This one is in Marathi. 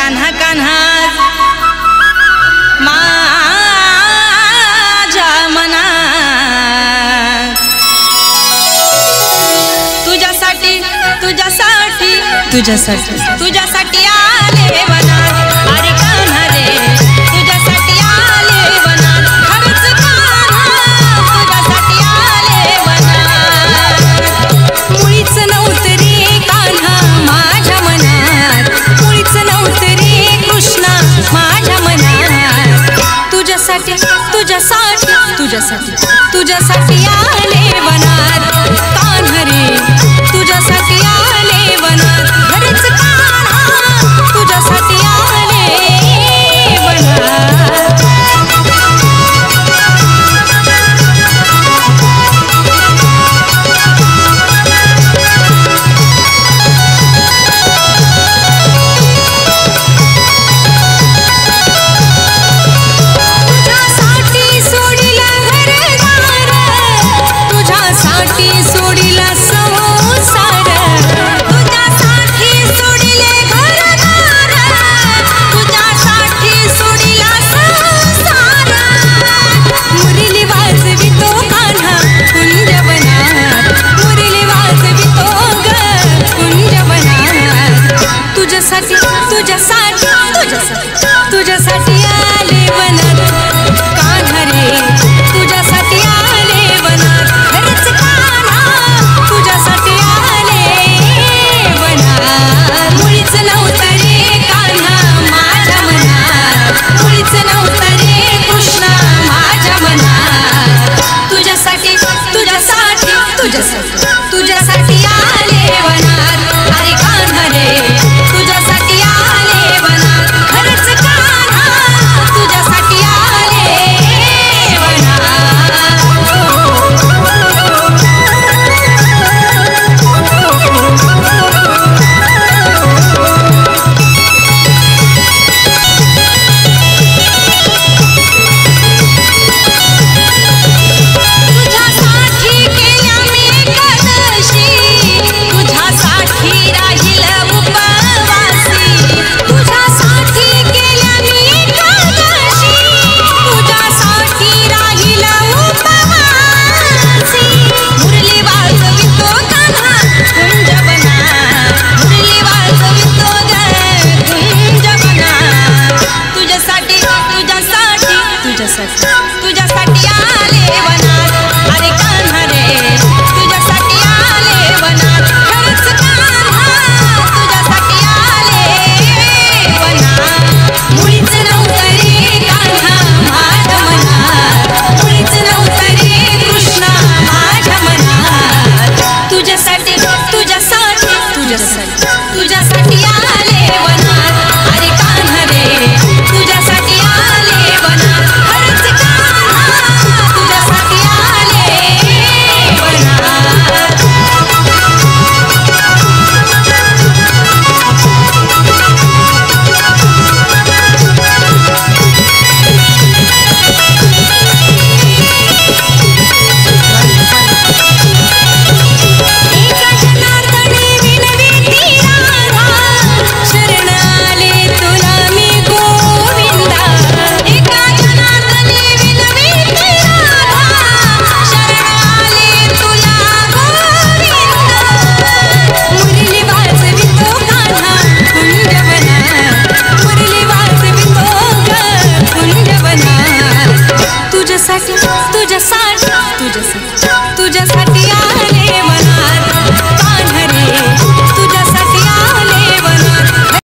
कान्हा कान्हा माझ्या मनात तुझ्यासाठी तुझ्यासाठी तुझ्यासाठी तुझ्यासाठी आले वनात अरे कान्हा रे तुझ्यासाठी आले वनात खरंच कान्हा तुझ्यासाठी आले वनात मुळीच नव्हतं रे कान्हा माझ्या मनात मुळीच नव्हतं रे कृष्णा माझ्या मनात तुझ्यासाठी तुझ्यासाठी तुझ्यासाठी तुझ्यासाठी आले वनात कान्हा रे तुझ्यासाठी आले वनात खरंच कान्हा तुझ्यासाठी आले वनात तुझ्यासाठी आले वनात कान्हा रे तुझ्यासाठी आले वनात खरंच कान्हा तुझ्यासाठी आले वनात मुळीच नव्हतं रे कान्हा माझ्या मनात मुळीच नव्हतं रे कृष्णा माझ्या मनात तुझ्यासाठी तुझ्यासाठी तुझ्यासाठी तुझ्यासाठी आले वनात अरे कान्हा रे तुझ्यासाठी आले वनात खरंच कान्हा तुझ्यासाठी आले तुझ्यासाठी केल्या मी एकादशी तुझ्यासाठी राहील उपवासी तुझ्यासाठी केल्या मी एकादशी तुझ्यासाठी राहील उपवासी मुरली वाजवितो कान्हा कुंजवनात मुरली वाजवितो ग कुंजवनात तुझ्यासाठी तुझ्यासाठी तुझ्यासाठी तुझ्यासाठी आले वनात अरे कान्हा रे तुझ्यासाठी आले वनात खरंच कान्हा तुझ्यासाठी आले वनात मुळीच नव्हतं रे कान्हा माझ्या मनात मुळीच नव्हतं रे कृष्णा माझ्या मनात तुझ्यासाठी तुझ्यासाठी तुझ्यासाठी तुझ्यासाठी आले वनात अरे कान्हा रे तुझ्यासाठी आले वनात खरंच कान्हा तुझ्यासाठी आले वनात एका जनार्दनी विनविती राधा शरण आले तुला मी गोविंदा एका जनार्दनी विनविती राधा शरण आले तुला गोविंदा मुरली वाजवितो कान्हा कुंजवनात मुरली वाजवितो ग कुंजवनात तुझ्यासाठी तुझ्यासाठी तुझ्यासाठी तुझ्यासाठी